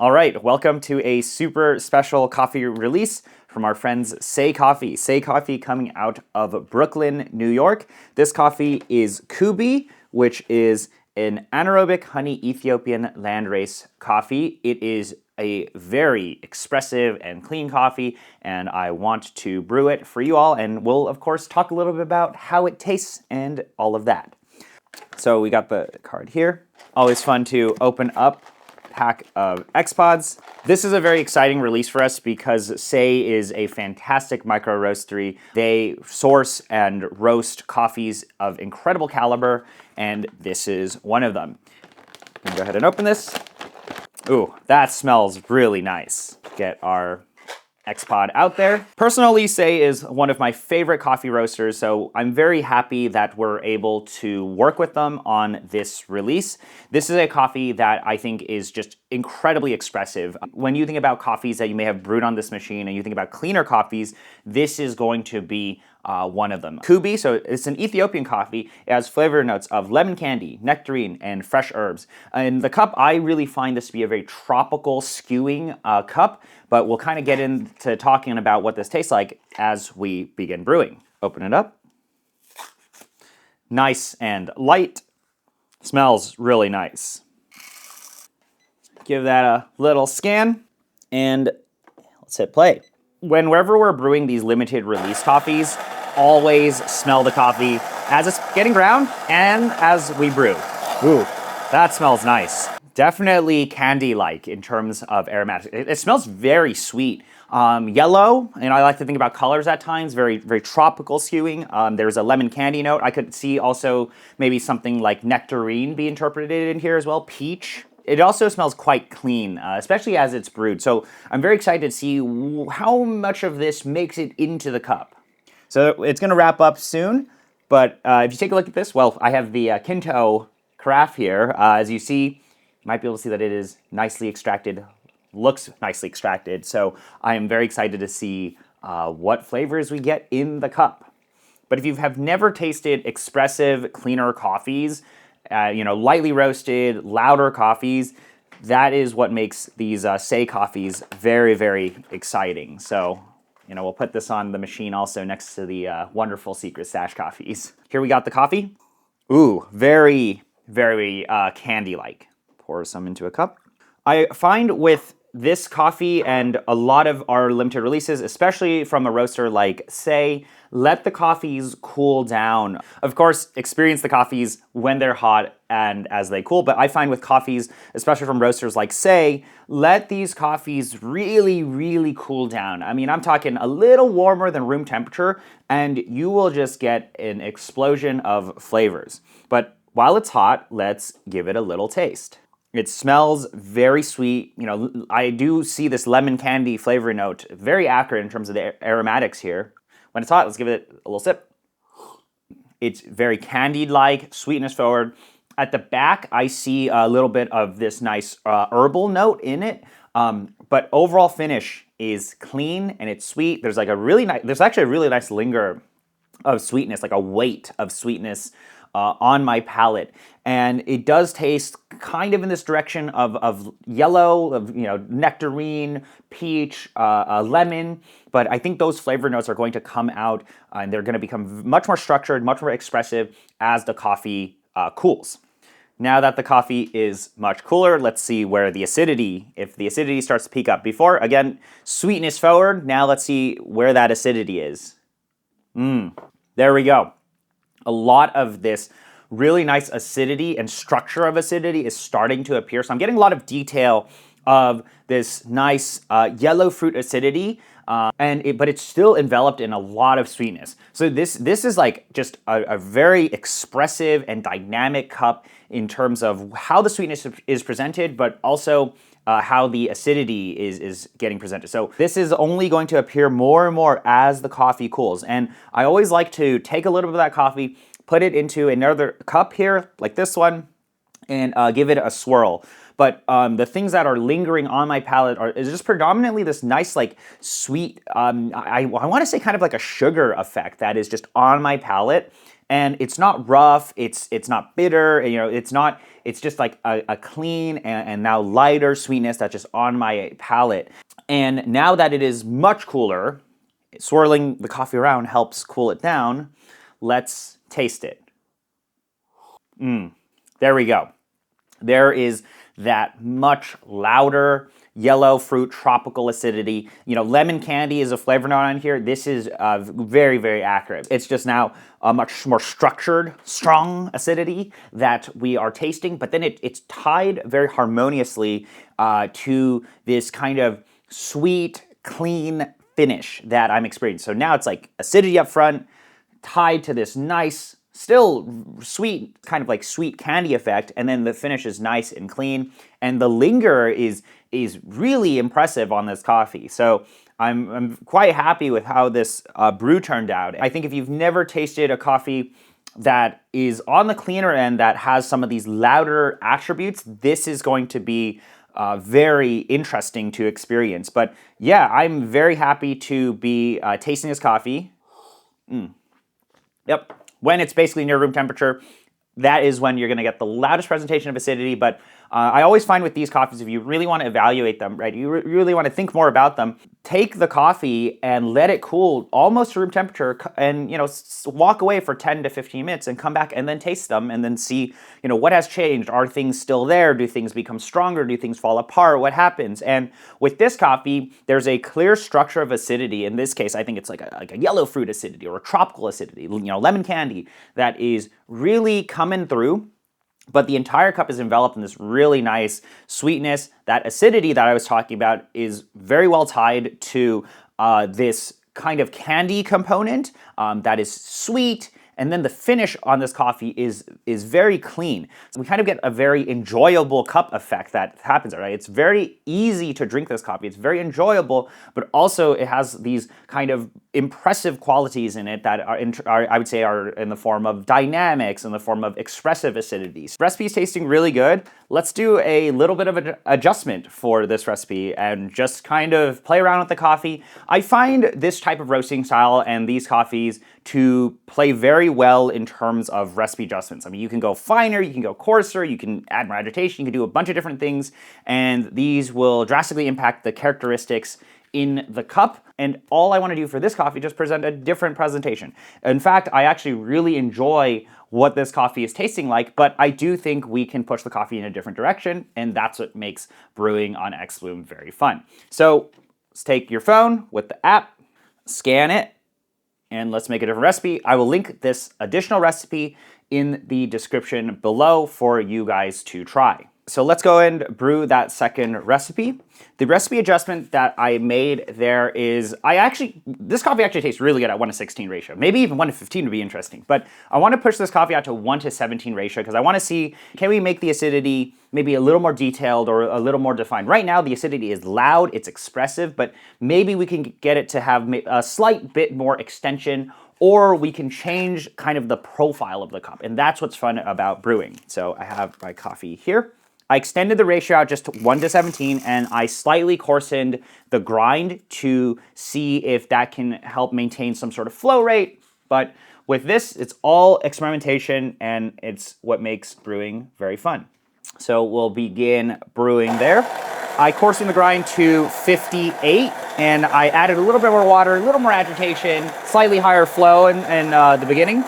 All right, welcome to a super special coffee release from our friends SEY Coffee. SEY Coffee coming out of Brooklyn, New York. This coffee is Kubi, which is an anaerobic honey Ethiopian landrace coffee. It is a very expressive and clean coffee, and I want to brew it for you all, and we'll, of course, talk a little bit about how it tastes and all of that. So we got the card here. Always fun to open up pack of X-Pods. This is a very exciting release for us because SEY is a fantastic micro roastery. They source and roast coffees of incredible caliber, and this is one of them. I'm gonna go ahead and open this. Ooh, that smells really nice. Get our X-Pod out there. Personally, SEY is one of my favorite coffee roasters, so I'm very happy that we're able to work with them on this release. This is a coffee that I think is just incredibly expressive. When you think about coffees that you may have brewed on this machine and you think about cleaner coffees, this is going to be one of them. Kubi, so it's an Ethiopian coffee. It has flavor notes of lemon candy, nectarine, and fresh herbs. In the cup, I really find this to be a very tropical skewing cup, but we'll kind of get into talking about what this tastes like as we begin brewing. Open it up. Nice and light. Smells really nice. Give that a little scan, and let's hit play. Whenever we're brewing these limited release coffees, always smell the coffee as it's getting ground and as we brew. Ooh, that smells nice. Definitely candy-like in terms of aromatics. It smells very sweet. Yellow, and I like to think about colors at times, very tropical skewing. There's a lemon candy note. I could see also maybe something like nectarine be interpreted in here as well, peach. It also smells quite clean, especially as it's brewed. So I'm very excited to see how much of this makes it into the cup. So it's gonna wrap up soon, but if you take a look at this, well, I have the Kinto carafe here. As you see, you might be able to see that it is nicely extracted, looks nicely extracted. So I am very excited to see what flavors we get in the cup. But if you have never tasted expressive, cleaner coffees, lightly roasted, louder coffees, that is what makes these SEY coffees very, very exciting. So, we'll put this on the machine also next to the wonderful Secret Stash coffees. Here we got the coffee. Ooh, very, very candy-like. Pour some into a cup. I find with this coffee and a lot of our limited releases, especially from a roaster like SEY, let the coffees cool down. Of course, experience the coffees when they're hot and as they cool, but I find with coffees, especially from roasters like SEY, let these coffees really, really cool down. I mean, I'm talking a little warmer than room temperature, and you will just get an explosion of flavors. But while it's hot, let's give it a little taste. It smells very sweet. I do see this lemon candy flavor note, very accurate in terms of the aromatics here. When it's hot, let's give it a little sip. It's very candied-like, sweetness forward. At the back, I see a little bit of this nice herbal note in it, but overall finish is clean and it's sweet. There's actually a really nice linger of sweetness, like a weight of sweetness on my palate, and it does taste kind of in this direction of yellow, of nectarine, peach, lemon. But I think those flavor notes are going to come out, and they're going to become much more structured, much more expressive as the coffee cools. Now that the coffee is much cooler, let's see where the acidity, if the acidity starts to peak up. Before, again, sweetness forward. Now let's see where that acidity is. There we go. A lot of this really nice acidity and structure of acidity is starting to appear. So I'm getting a lot of detail of this nice yellow fruit acidity, but it's still enveloped in a lot of sweetness. So this is like just a very expressive and dynamic cup in terms of how the sweetness is presented, but also how the acidity is getting presented. So this is only going to appear more and more as the coffee cools. And I always like to take a little bit of that coffee, put it into another cup here, like this one, and give it a swirl. But the things that are lingering on my palate is just predominantly this nice, like, sweet, I want to say kind of like a sugar effect that is just on my palate. And it's not rough, it's not bitter, it's It's just like a clean and now lighter sweetness that's just on my palate. And now that it is much cooler, swirling the coffee around helps cool it down. Let's taste it. There we go. There is that much louder yellow fruit tropical acidity. You know, lemon candy is a flavor note on here. This is very, very accurate. It's just now a much more structured, strong acidity that we are tasting, but then it's tied very harmoniously to this kind of sweet, clean finish that I'm experiencing. So now it's like acidity up front, tied to this nice, still sweet, kind of like sweet candy effect, and then the finish is nice and clean, and the linger is really impressive on this coffee. So I'm quite happy with how this brew turned out. I think if you've never tasted a coffee that is on the cleaner end, that has some of these louder attributes, this is going to be very interesting to experience. But yeah, I'm very happy to be tasting this coffee. Yep. When it's basically near room temperature, that is when you're going to get the loudest presentation of acidity. But I always find with these coffees, if you really want to evaluate them, right, you really want to think more about them, take the coffee and let it cool almost to room temperature, and walk away for 10 to 15 minutes and come back and then taste them and then see what has changed. Are things still there? Do things become stronger? Do things fall apart? What happens? And with this coffee, there's a clear structure of acidity. In this case, I think it's like a yellow fruit acidity or a tropical acidity, lemon candy, that is really coming through. But the entire cup is enveloped in this really nice sweetness. That acidity that I was talking about is very well tied to this kind of candy component that is sweet. And then the finish on this coffee is very clean. So we kind of get a very enjoyable cup effect that happens, right? It's very easy to drink this coffee. It's very enjoyable, but also it has these kind of impressive qualities in it that are I would say are in the form of dynamics, in the form of expressive acidities. Recipe is tasting really good. Let's do a little bit of an adjustment for this recipe and just kind of play around with the coffee. I find this type of roasting style and these coffees to play very well in terms of recipe adjustments. I mean, you can go finer, you can go coarser, you can add more agitation, you can do a bunch of different things, and these will drastically impact the characteristics in the cup. And all I want to do for this coffee, just present a different presentation. In fact, I actually really enjoy what this coffee is tasting like, but I do think we can push the coffee in a different direction, and that's what makes brewing on X-Bloom very fun. So let's take your phone with the app, scan it, and let's make a different recipe. I will link this additional recipe in the description below for you guys to try. So let's go and brew that second recipe. The recipe adjustment that I made there is, this coffee actually tastes really good at 1:16 ratio. Maybe even 1:15 would be interesting. But I want to push this coffee out to 1:17 ratio because I want to see, can we make the acidity maybe a little more detailed or a little more defined? Right now, the acidity is loud, it's expressive, but maybe we can get it to have a slight bit more extension, or we can change kind of the profile of the cup. And that's what's fun about brewing. So I have my coffee here. I extended the ratio out just to 1:17, and I slightly coarsened the grind to see if that can help maintain some sort of flow rate. But with this, it's all experimentation, and it's what makes brewing very fun. So we'll begin brewing there. I coarsened the grind to 58, and I added a little bit more water, a little more agitation, slightly higher flow in the beginning.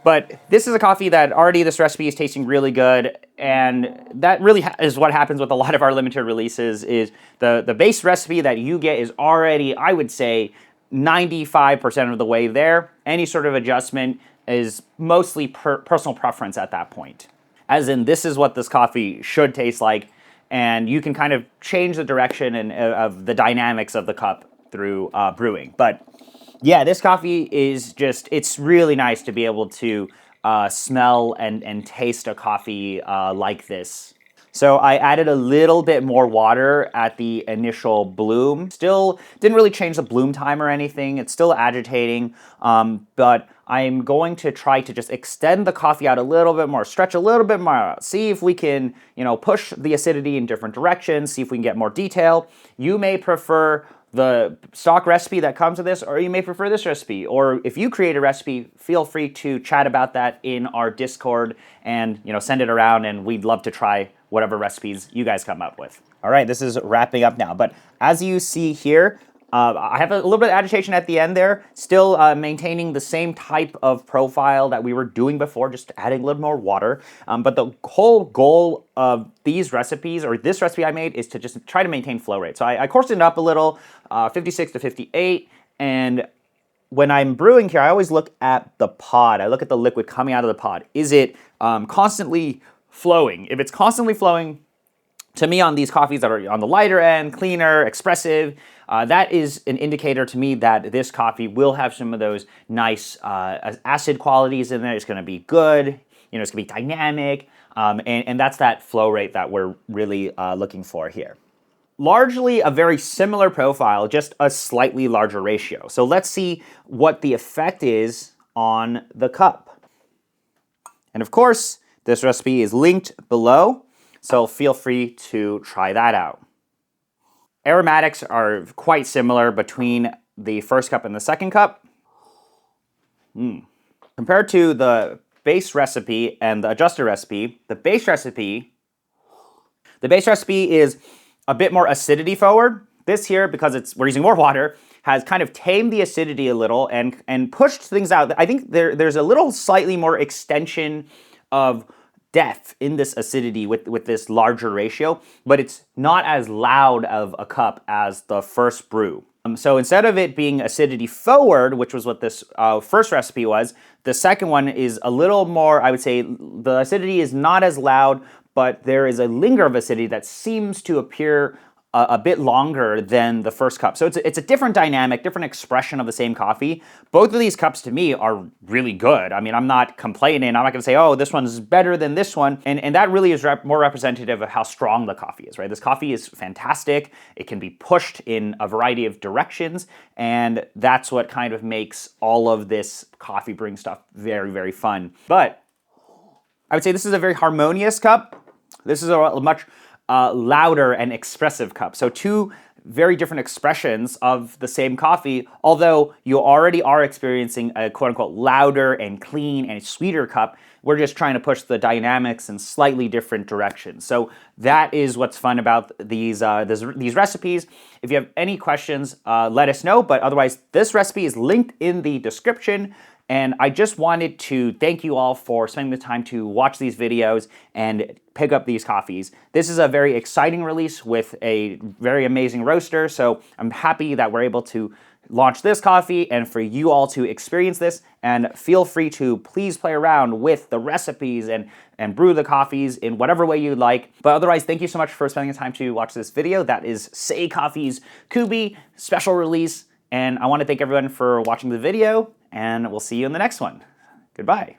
But this is a coffee that already this recipe is tasting really good, and that really is what happens with a lot of our limited releases. Is the base recipe that you get is already, I would say, 95% of the way there. Any sort of adjustment is mostly personal preference at that point. As in, this is what this coffee should taste like, and you can kind of change the direction of the dynamics of the cup through brewing. But yeah, this coffee is just, it's really nice to be able to smell and taste a coffee like this. So I added a little bit more water at the initial bloom. Still didn't really change the bloom time or anything. It's still agitating, but I'm going to try to just extend the coffee out a little bit more, stretch a little bit more out, see if we can, push the acidity in different directions, see if we can get more detail. You may prefer the stock recipe that comes with this, or you may prefer this recipe. Or if you create a recipe, feel free to chat about that in our Discord and send it around, and we'd love to try whatever recipes you guys come up with. All right, this is wrapping up now, but as you see here, I have a little bit of agitation at the end there, still maintaining the same type of profile that we were doing before, just adding a little more water. But the whole goal of these recipes, or this recipe I made, is to just try to maintain flow rate. So I coursed it up a little, 56 to 58, and when I'm brewing here, I always look at the pod. I look at the liquid coming out of the pod. Is it constantly flowing? If it's constantly flowing, to me, on these coffees that are on the lighter end, cleaner, expressive, that is an indicator to me that this coffee will have some of those nice acid qualities in there. It's going to be good, it's going to be dynamic, and that's that flow rate that we're really looking for here. Largely a very similar profile, just a slightly larger ratio. So let's see what the effect is on the cup. And of course, this recipe is linked below, so feel free to try that out. Aromatics are quite similar between the first cup and the second cup. Compared to the base recipe and the adjuster recipe, the base recipe is a bit more acidity forward. This here, because we're using more water, has kind of tamed the acidity a little and pushed things out. I think there's a little slightly more extension of depth in this acidity with this larger ratio, but it's not as loud of a cup as the first brew. So instead of it being acidity forward, which was what this first recipe was, the second one is a little more, I would say, the acidity is not as loud, but there is a linger of acidity that seems to appear a bit longer than the first cup. So it's a different dynamic, different expression of the same coffee. Both of these cups to me are really good. I mean, I'm not complaining. I'm not going to say, oh, this one's better than this one. And that really is more representative of how strong the coffee is, right? This coffee is fantastic. It can be pushed in a variety of directions. And that's what kind of makes all of this coffee brewing stuff very, very fun. But I would say this is a very harmonious cup. This is a much louder and expressive cup. So two very different expressions of the same coffee, although you already are experiencing a quote-unquote louder and clean and sweeter cup. We're just trying to push the dynamics in slightly different directions. So that is what's fun about these recipes. If you have any questions, let us know. But otherwise, this recipe is linked in the description. And I just wanted to thank you all for spending the time to watch these videos and pick up these coffees. This is a very exciting release with a very amazing roaster, so I'm happy that we're able to launch this coffee and for you all to experience this. And feel free to please play around with the recipes and brew the coffees in whatever way you like. But otherwise, thank you so much for spending the time to watch this video. That is SEY Coffee's Kubi special release. And I want to thank everyone for watching the video, and we'll see you in the next one. Goodbye.